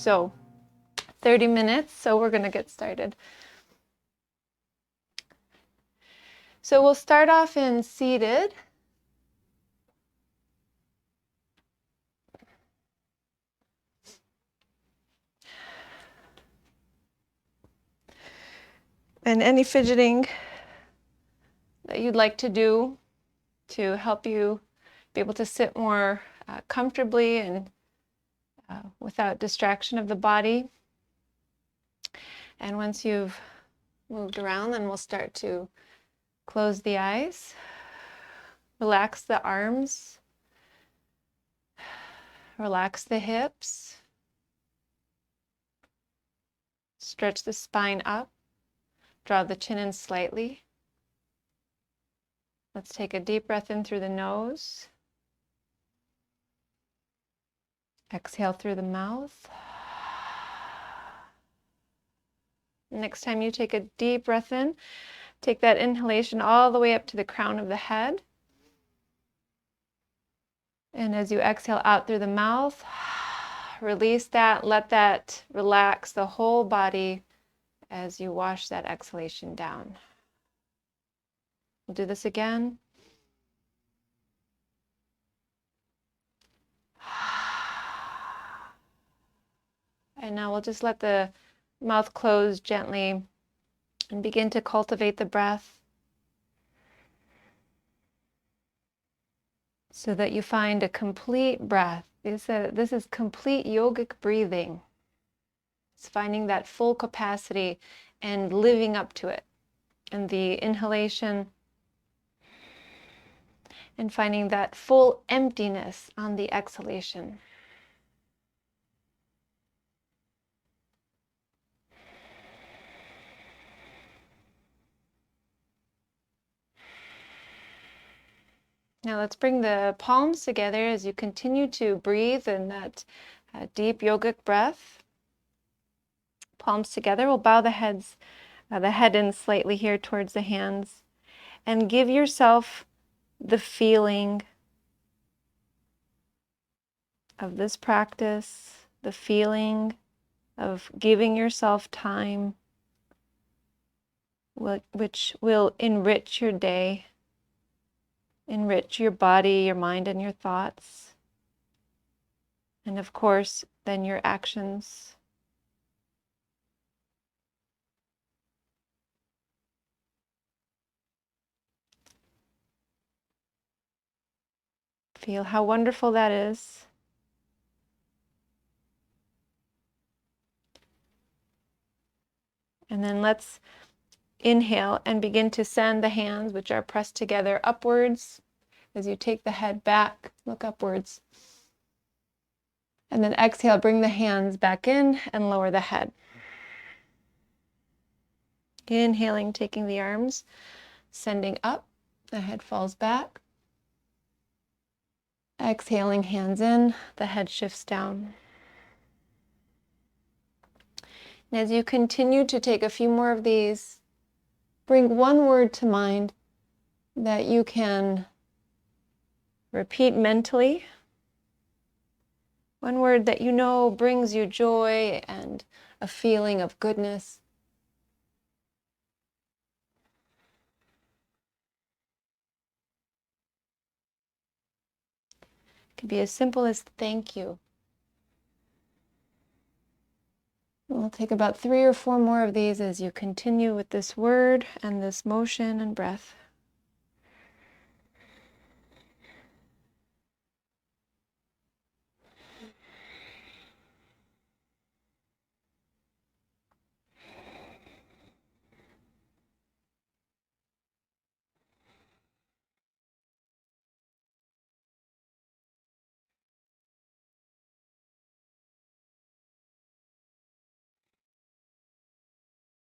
So 30 minutes, so we're going to get started. So we'll start off in seated. And any fidgeting that you'd like to do to help you be able to sit more comfortably and without distraction of the body. And once you've moved around, then we'll start to close the eyes, relax the arms, relax the hips, stretch the spine up, draw the chin in slightly. Let's take a deep breath in through the nose. Exhale through the mouth. Next time you take a deep breath in, take that inhalation all the way up to the crown of the head. And as you exhale out through the mouth, release that, let that relax the whole body as you wash that exhalation down. We'll do this again. And now we'll just let the mouth close gently and begin to cultivate the breath so that you find a complete breath. This is complete yogic breathing. It's finding that full capacity and living up to it. And the inhalation and finding that full emptiness on the exhalation. Now let's bring the palms together as you continue to breathe in that deep yogic breath. Palms together. We'll bow the head in slightly here towards the hands and give yourself the feeling of this practice, the feeling of giving yourself time, which will enrich your day, enrich your body, your mind, and your thoughts. And of course, then your actions. Feel how wonderful that is. And then let's inhale and begin to send the hands, which are pressed together, upwards. As you take the head back, look upwards. And then exhale, bring the hands back in and lower the head. Inhaling, taking the arms, sending up, the head falls back. Exhaling, hands in, the head shifts down. And as you continue to take a few more of these, bring one word to mind that you can repeat mentally. One word that you know brings you joy and a feeling of goodness. It could be as simple as thank you. We'll take about 3 or 4 more of these as you continue with this word and this motion and breath.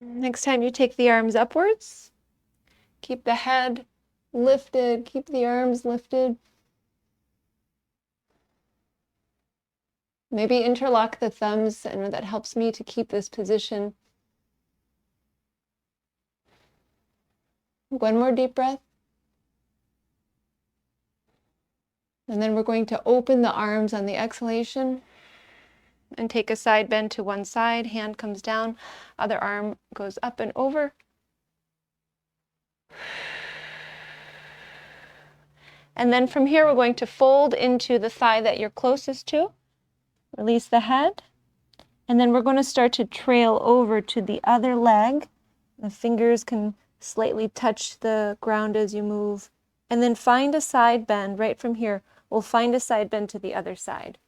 Next time you take the arms upwards, keep the head lifted, keep the arms lifted. Maybe interlock the thumbs, and that helps me to keep this position. One more deep breath. And then we're going to open the arms on the exhalation And take a side bend to one side, hand comes down, other arm goes up and over. And then from here, we're going to fold into the thigh that you're closest to. Release the head. And then we're going to start to trail over to the other leg. The fingers can slightly touch the ground as you move. And then find a side bend right from here. We'll find a side bend to the other side.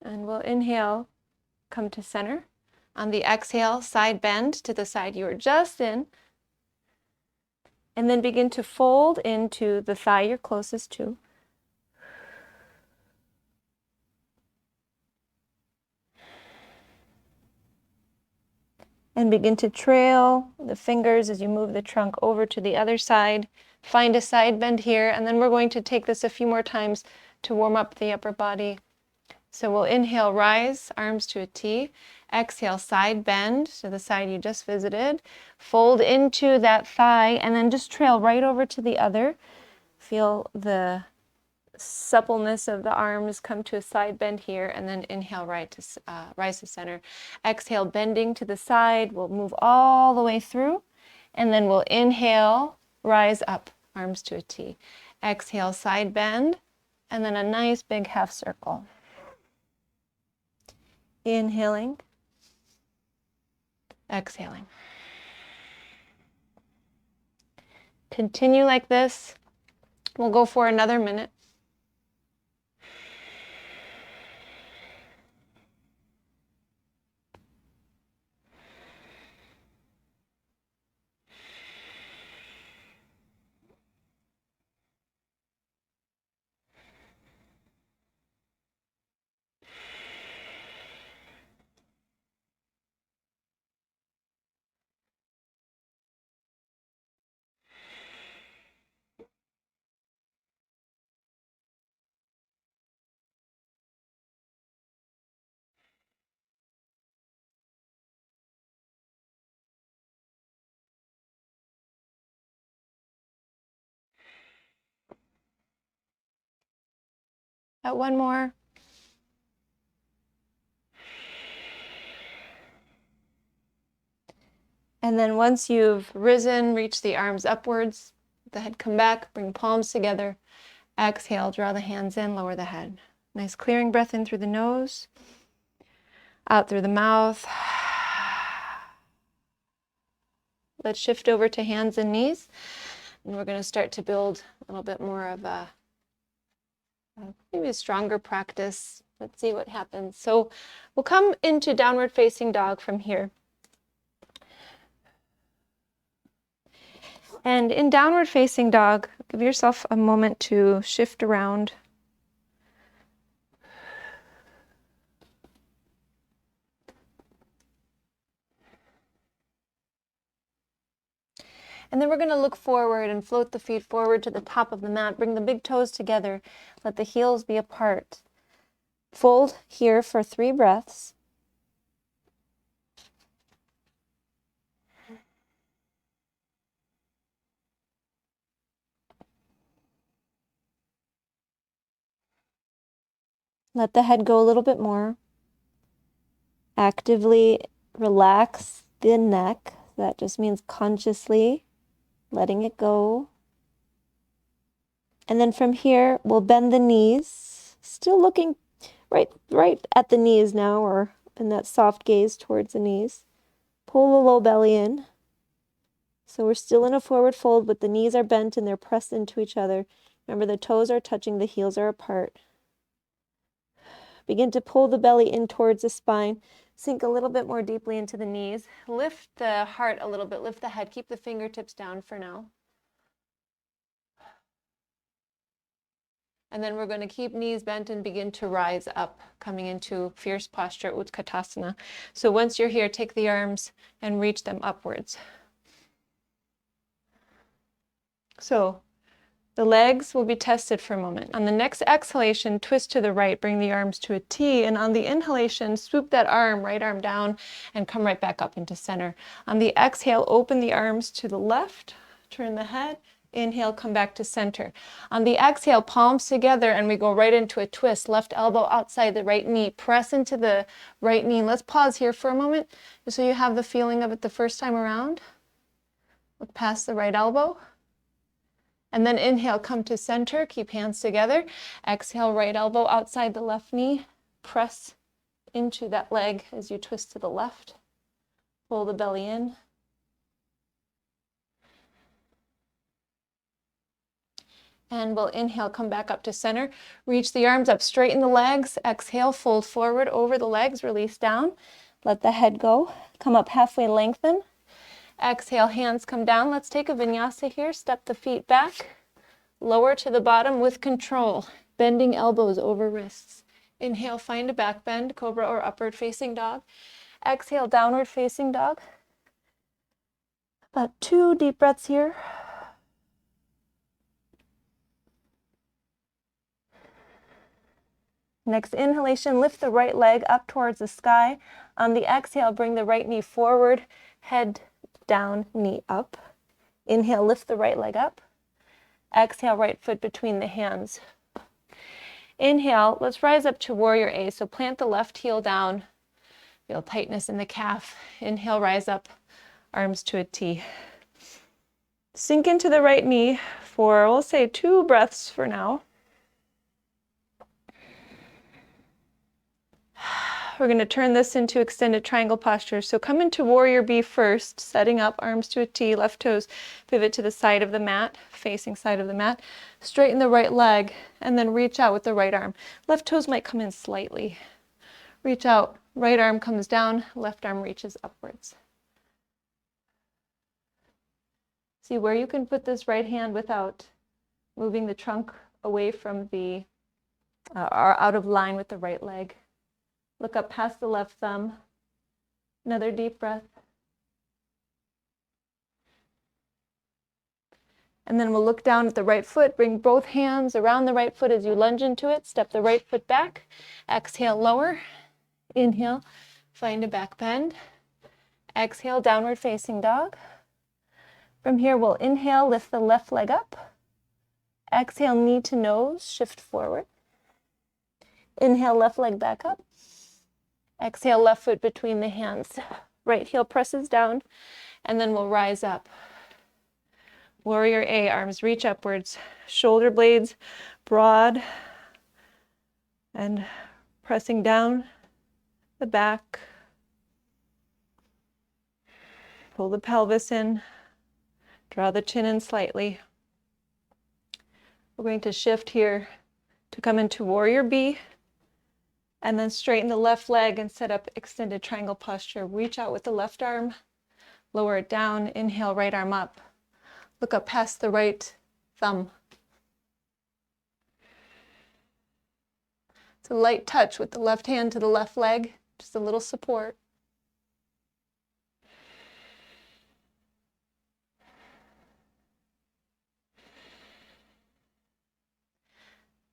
And we'll inhale, come to center. On the exhale, side bend to the side you were just in. And then begin to fold into the thigh you're closest to. And begin to trail the fingers as you move the trunk over to the other side. Find a side bend here, and then we're going to take this a few more times to warm up the upper body. So we'll inhale, rise, arms to a T. Exhale, side bend to the side you just visited. Fold into that thigh, and then just trail right over to the other. Feel the suppleness of the arms, come to a side bend here, and then inhale, rise to center. Exhale, bending to the side. We'll move all the way through, and then we'll inhale, rise up, arms to a T. Exhale, side bend, and then a nice big half circle. Inhaling, exhaling. Continue like this. We'll go for another minute. One more. And then once you've risen, reach the arms upwards, let the head come back, bring palms together. Exhale, draw the hands in, lower the head. Nice clearing breath in through the nose, out through the mouth. Let's shift over to hands and knees. And we're going to start to build a little bit more of maybe a stronger practice. Let's see what happens. So we'll come into downward facing dog from here. And in downward facing dog, give yourself a moment to shift around. And then we're going to look forward and float the feet forward to the top of the mat. Bring the big toes together. Let the heels be apart. Fold here for 3 breaths. Let the head go a little bit more. Actively relax the neck. That just means consciously letting it go. And then from here, we'll bend the knees, still looking right at the knees now, or in that soft gaze towards the knees. Pull the low belly in. So we're still in a forward fold, but the knees are bent and they're pressed into each other. Remember, the toes are touching, the heels are apart. Begin to pull the belly in towards the spine. Sink a little bit more deeply into the knees. Lift the heart a little bit, lift the head, keep the fingertips down for now. And then we're going to keep knees bent and begin to rise up, coming into fierce posture, Utkatasana. So once you're here, take the arms and reach them upwards. So the legs will be tested for a moment. On the next exhalation, twist to the right, bring the arms to a T, and on the inhalation, swoop that arm, right arm down, and come right back up into center. On the exhale, open the arms to the left, turn the head, Inhale, come back to center. On the exhale, palms together, and we go right into a twist. Left elbow outside the right knee. Press into the right knee. Let's pause here for a moment, just so you have the feeling of it the first time around. Look past the right elbow. And then inhale, come to center. Keep hands together. Exhale, right elbow outside the left knee. Press into that leg as you twist to the left. Pull the belly in. And we'll inhale, come back up to center. Reach the arms up, straighten the legs. Exhale, fold forward over the legs, release down. Let the head go. Come up halfway, lengthen. Exhale, hands come down. Let's take a vinyasa here. Step the feet back. Lower to the bottom with control. Bending elbows over wrists. Inhale, find a back bend, cobra or upward facing dog. Exhale, downward facing dog. About 2 deep breaths here. Next inhalation, lift the right leg up towards the sky. On the exhale, bring the right knee forward, head down, knee up. Inhale, lift the right leg up. Exhale, right foot between the hands. Inhale, let's rise up to warrior A. So plant the left heel down. Feel tightness in the calf. Inhale, rise up, arms to a T. Sink into the right knee for, we'll say, 2 breaths for now. We're going to turn this into extended triangle posture. So come into warrior B first, setting up, arms to a T, left toes pivot to the side of the mat, facing side of the mat. Straighten the right leg and then reach out with the right arm. Left toes might come in slightly. Reach out, right arm comes down, left arm reaches upwards. See where you can put this right hand without moving the trunk away from the, or out of line with the right leg. Look up past the left thumb. Another deep breath. And then we'll look down at the right foot. Bring both hands around the right foot as you lunge into it. Step the right foot back. Exhale, lower. Inhale, find a back bend. Exhale, downward facing dog. From here, we'll inhale, lift the left leg up. Exhale, knee to nose, shift forward. Inhale, left leg back up. Exhale, left foot between the hands. Right heel presses down, and then we'll rise up. Warrior A, arms reach upwards, shoulder blades broad, and pressing down the back. Pull the pelvis in, draw the chin in slightly. We're going to shift here to come into warrior B. And then straighten the left leg and set up extended triangle posture. Reach out with the left arm, lower it down, inhale, right arm up. Look up past the right thumb. It's a light touch with the left hand to the left leg, just a little support.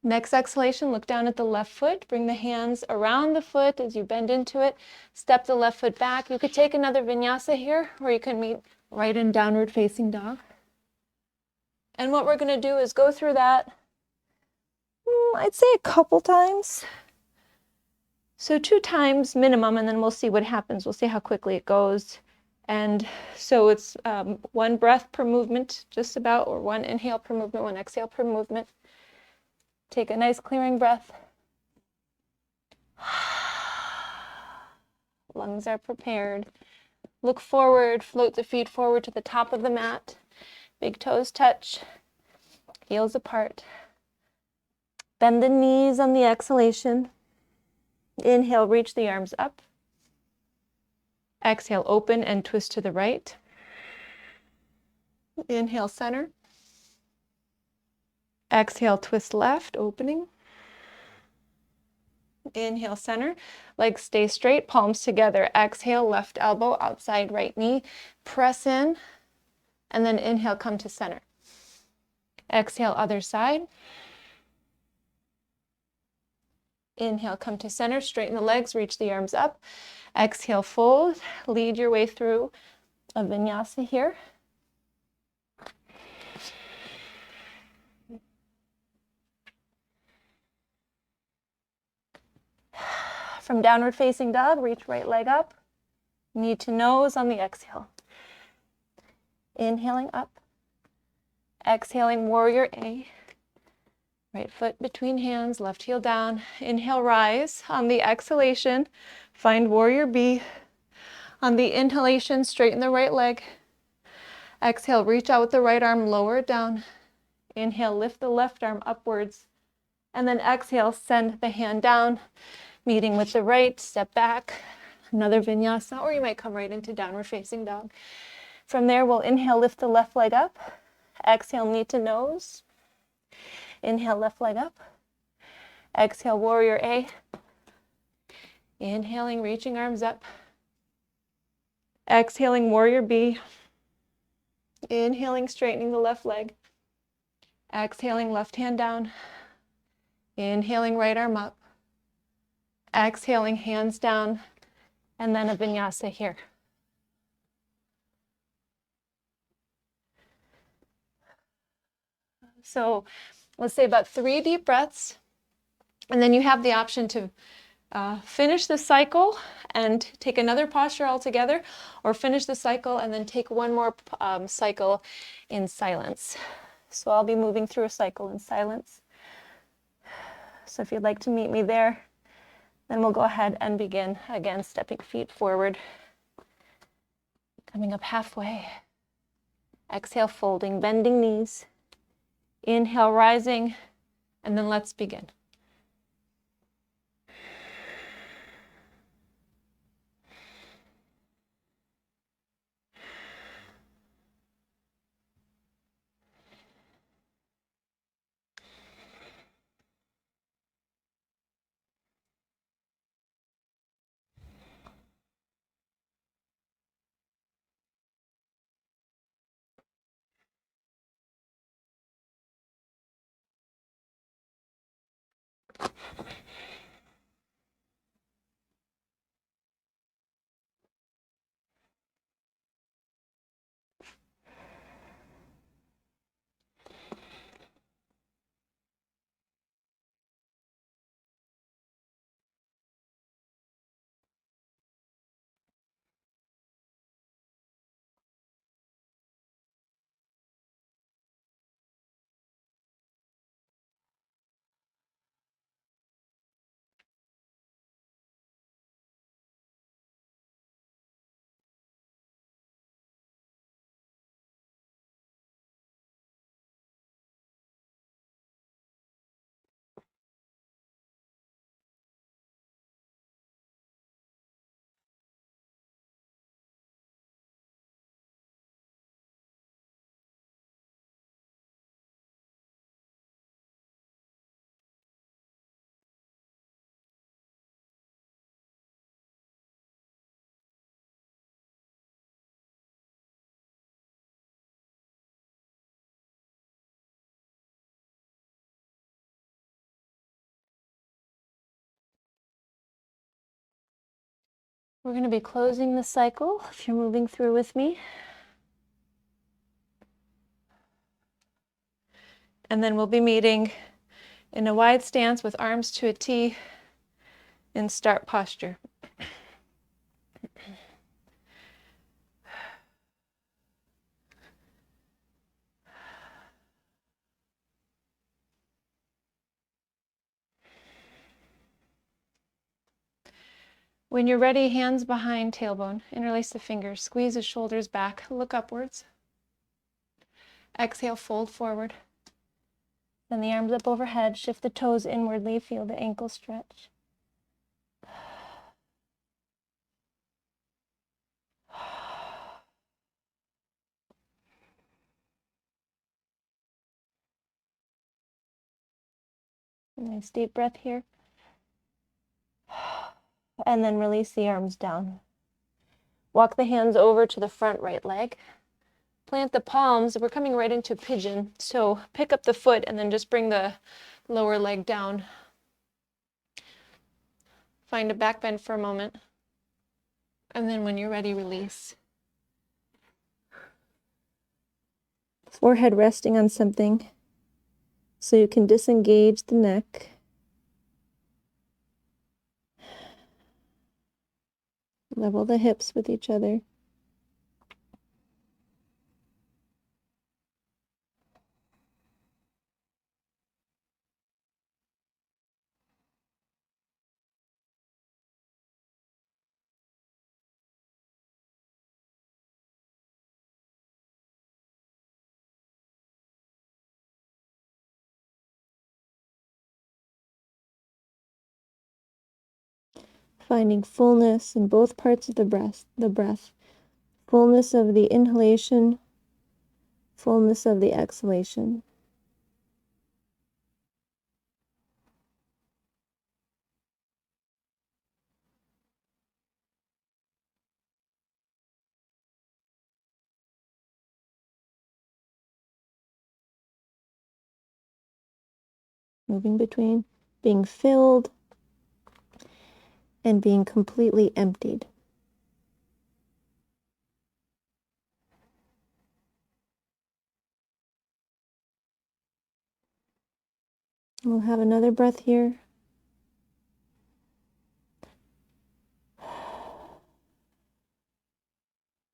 Next exhalation, look down at the left foot. Bring the hands around the foot as you bend into it. Step the left foot back. You could take another vinyasa here, or you can meet right in downward facing dog. And what we're going to do is go through that, I'd say a couple times. So 2 times minimum, and then we'll see what happens. We'll see how quickly it goes. And so it's 1 breath per movement, just about, or 1 inhale per movement, 1 exhale per movement. Take a nice clearing breath. Lungs are prepared. Look forward, float the feet forward to the top of the mat. Big toes touch, heels apart. Bend the knees on the exhalation. Inhale, reach the arms up. Exhale, open and twist to the right. Inhale, center. Exhale, twist left, opening. Inhale, center. Legs stay straight, palms together. Exhale, left elbow, outside right knee. Press in, and then inhale, come to center. Exhale, other side. Inhale, come to center. Straighten the legs, reach the arms up. Exhale, fold. Lead your way through a vinyasa here. From downward facing dog, reach right leg up. Knee to nose on the exhale. Inhaling up. Exhaling, warrior A. Right foot between hands, left heel down. Inhale, rise. On the exhalation, find warrior B. On the inhalation, straighten the right leg. Exhale, reach out with the right arm, lower it down. Inhale, lift the left arm upwards. And then exhale, send the hand down, meeting with the right, step back. Another vinyasa, or you might come right into downward facing dog. From there, we'll inhale, lift the left leg up. Exhale, knee to nose. Inhale, left leg up. Exhale, warrior A. Inhaling, reaching arms up. Exhaling, warrior B. Inhaling, straightening the left leg. Exhaling, left hand down. Inhaling, right arm up. Exhaling, hands down. And then a vinyasa here. So let's say about 3 deep breaths. And then you have the option to finish the cycle and take another posture altogether, or finish the cycle and then take one more cycle in silence. So I'll be moving through a cycle in silence. So if you'd like to meet me there, then we'll go ahead and begin. Again, stepping feet forward, coming up halfway. Exhale, folding, bending knees. Inhale, rising, and then let's begin. We're going to be closing the cycle if you're moving through with me. And then we'll be meeting in a wide stance with arms to a T in start posture. When you're ready, hands behind tailbone, interlace the fingers, squeeze the shoulders back, look upwards. Exhale, fold forward. Then the arms up overhead, shift the toes inwardly, feel the ankle stretch. Nice deep breath here. And then release the arms down. Walk the hands over to the front right leg. Plant the palms. We're coming right into pigeon. So pick up the foot and then just bring the lower leg down. Find a back bend for a moment. And then when you're ready, release. Forehead resting on something so you can disengage the neck. Level the hips with each other. Finding fullness in both parts of the breath. Fullness of the inhalation, fullness of the exhalation. Moving between being filled and being completely emptied. We'll have another breath here.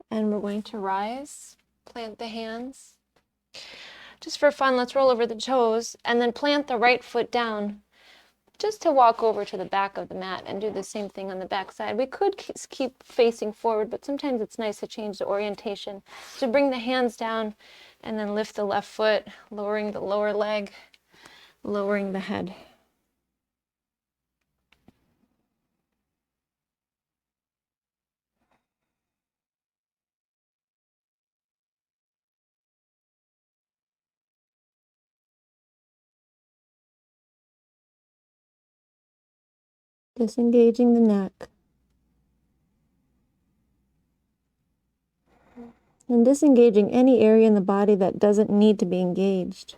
And we're going to rise, plant the hands. Just for fun, let's roll over the toes and then plant the right foot down just to walk over to the back of the mat and do the same thing on the back side. We could keep facing forward, but sometimes it's nice to change the orientation. So bring the hands down and then lift the left foot, lowering the lower leg, lowering the head. Disengaging the neck. And disengaging any area in the body that doesn't need to be engaged.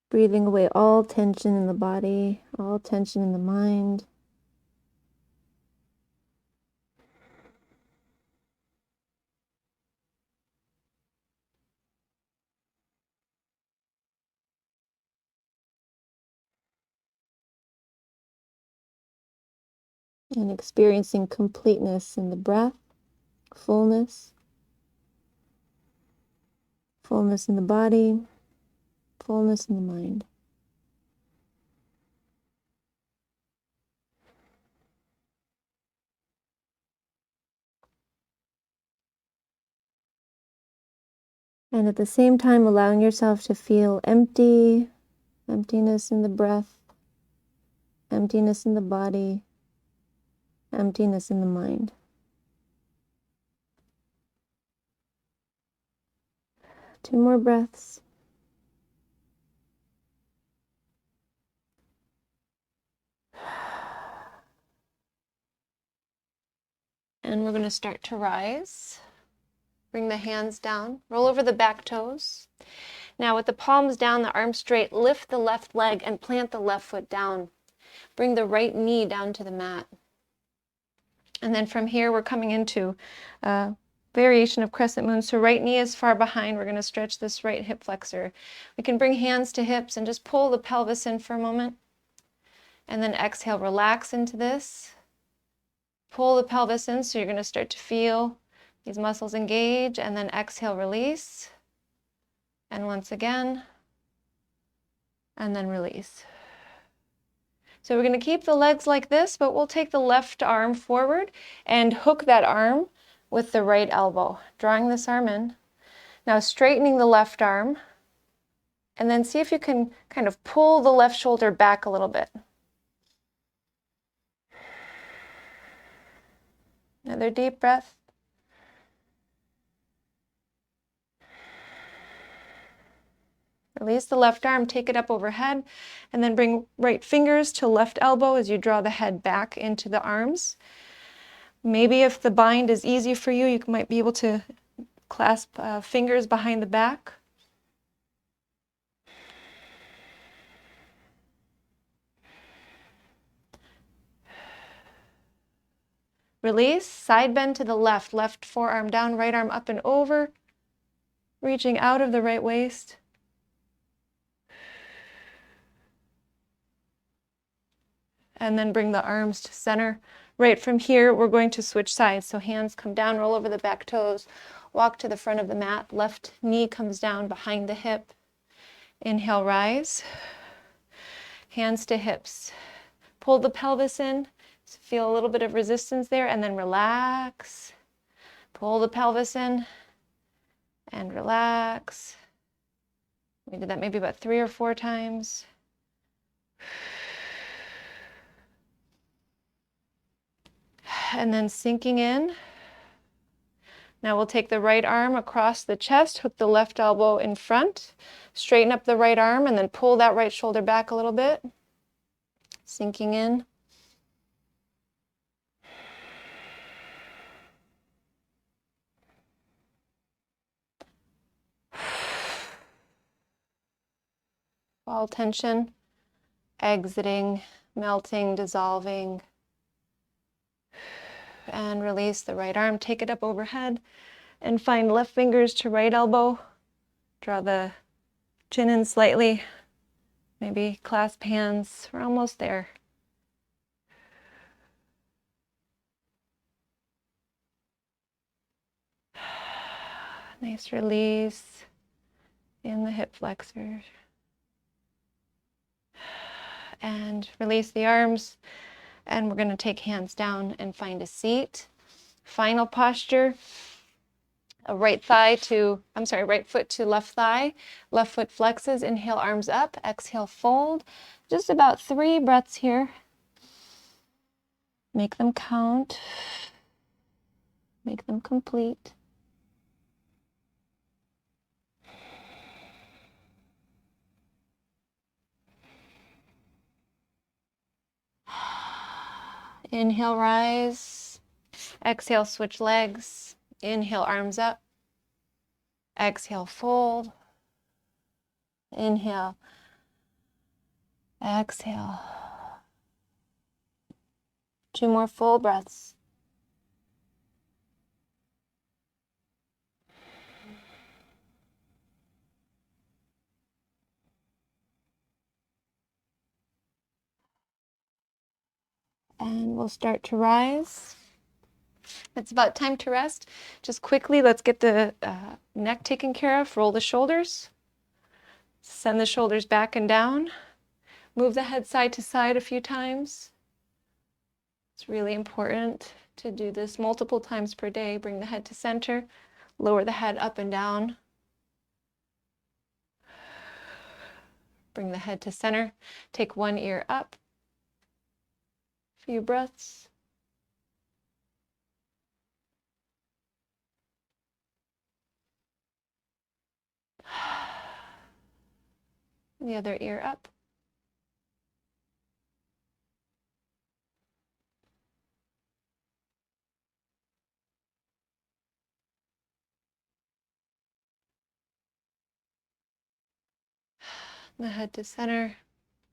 Breathing away all tension in the body, all tension in the mind. And experiencing completeness in the breath, fullness, fullness in the body, fullness in the mind. And at the same time, allowing yourself to feel empty, emptiness in the breath, emptiness in the body, emptiness in the mind. Two more breaths. And we're going to start to rise. Bring the hands down, roll over the back toes. Now with the palms down, the arms straight, lift the left leg and plant the left foot down. Bring the right knee down to the mat. And then from here, we're coming into a variation of crescent moon. So right knee is far behind. We're going to stretch this right hip flexor. We can bring hands to hips and just pull the pelvis in for a moment. And then exhale, relax into this. Pull the pelvis in, so you're going to start to feel these muscles engage, and then exhale, release. And once again, and then release. So we're going to keep the legs like this, but we'll take the left arm forward and hook that arm with the right elbow, drawing this arm in. Now straightening the left arm, and then see if you can kind of pull the left shoulder back a little bit. Another deep breath. Release the left arm, take it up overhead, and then bring right fingers to left elbow as you draw the head back into the arms. Maybe if the bind is easy for you, you might be able to clasp fingers behind the back. Release, side bend to the left. Left forearm down, right arm up and over. Reaching out of the right waist. And then bring the arms to center. Right from here, we're going to switch sides. So hands come down, roll over the back toes. Walk to the front of the mat. Left knee comes down behind the hip. Inhale, rise. Hands to hips. Pull the pelvis in. So feel a little bit of resistance there, and then relax. Pull the pelvis in and relax. We did that maybe about 3 or 4 times. And then sinking in. Now we'll take the right arm across the chest, hook the left elbow in front, straighten up the right arm, and then pull that right shoulder back a little bit. Sinking in. All tension, exiting, melting, dissolving. And release the right arm, take it up overhead, and find left fingers to right elbow. Draw the chin in slightly, maybe clasp hands. We're almost there. Nice release in the hip flexors. And release the arms. And we're going to take hands down and find a seat. Final posture. Right foot to left thigh. Left foot flexes. Inhale, arms up. Exhale, fold. Just about 3 breaths here. Make them count. Make them complete. Inhale, rise. Exhale, switch legs. Inhale, arms up. Exhale, fold. Inhale. Exhale. 2 more full breaths. And we'll start to rise. It's about time to rest. Just quickly, let's get the neck taken care of. Roll the shoulders. Send the shoulders back and down. Move the head side to side a few times. It's really important to do this multiple times per day. Bring the head to center. Lower the head up and down. Bring the head to center. Take one ear up. Few breaths. The other ear up. The head to center.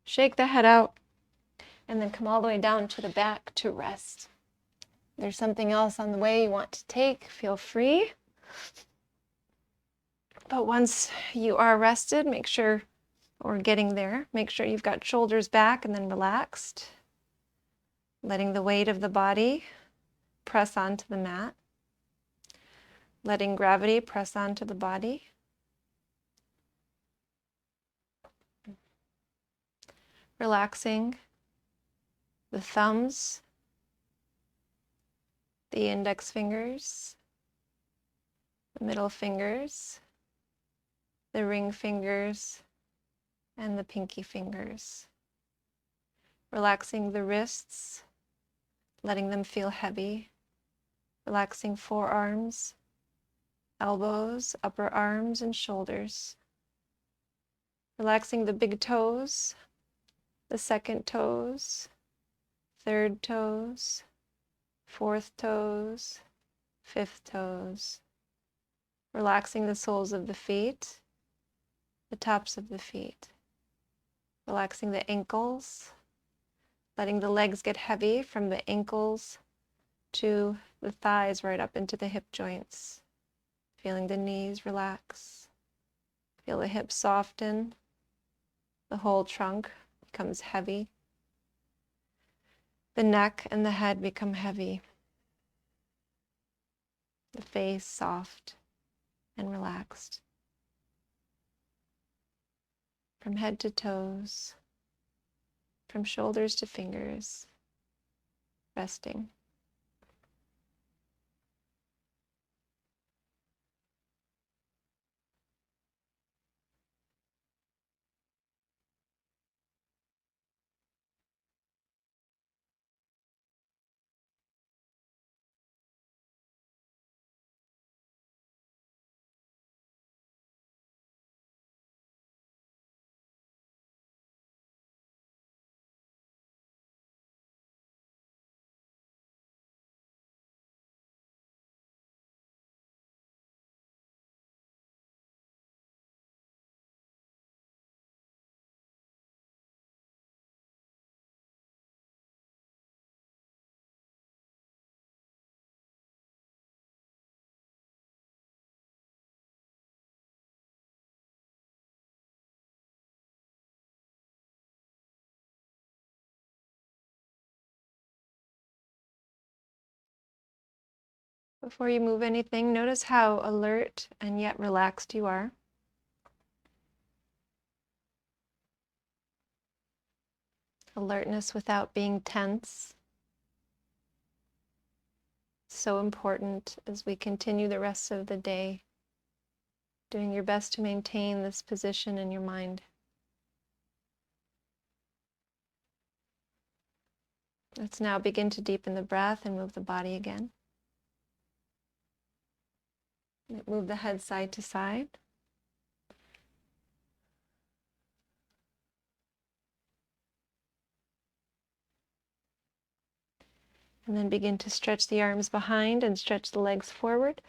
Shake the head out. And then come all the way down to the back to rest. If there's something else on the way you want to take, feel free. But once you are rested, make sure, or getting there, make sure you've got shoulders back and then relaxed. Letting the weight of the body press onto the mat. Letting gravity press onto the body. Relaxing the thumbs, the index fingers, the middle fingers, the ring fingers, and the pinky fingers. Relaxing the wrists, letting them feel heavy. Relaxing forearms, elbows, upper arms, and shoulders. Relaxing the big toes, the second toes, third toes, fourth toes, fifth toes. Relaxing the soles of the feet, the tops of the feet. Relaxing the ankles, letting the legs get heavy from the ankles to the thighs, right up into the hip joints. Feeling the knees relax. Feel the hips soften. The whole trunk becomes heavy. The neck and the head become heavy. The face soft and relaxed. From head to toes, from shoulders to fingers, resting. Before you move anything, notice how alert and yet relaxed you are. Alertness without being tense. So important as we continue the rest of the day, doing your best to maintain this position in your mind. Let's now begin to deepen the breath and move the body again. Move the head side to side. And then begin to stretch the arms behind and stretch the legs forward.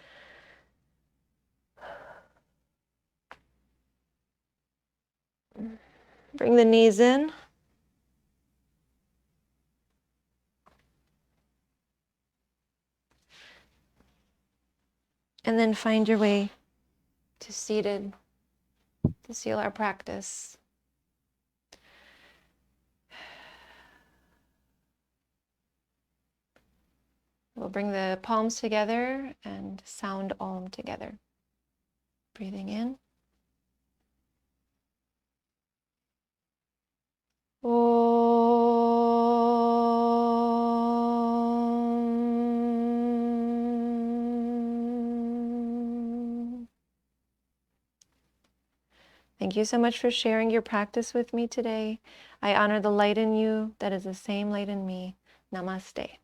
Bring the knees in. And then find your way to seated to seal our practice. We'll bring the palms together and sound Om together. Breathing in. Om. Thank you so much for sharing your practice with me today. I honor the light in you that is the same light in me. Namaste.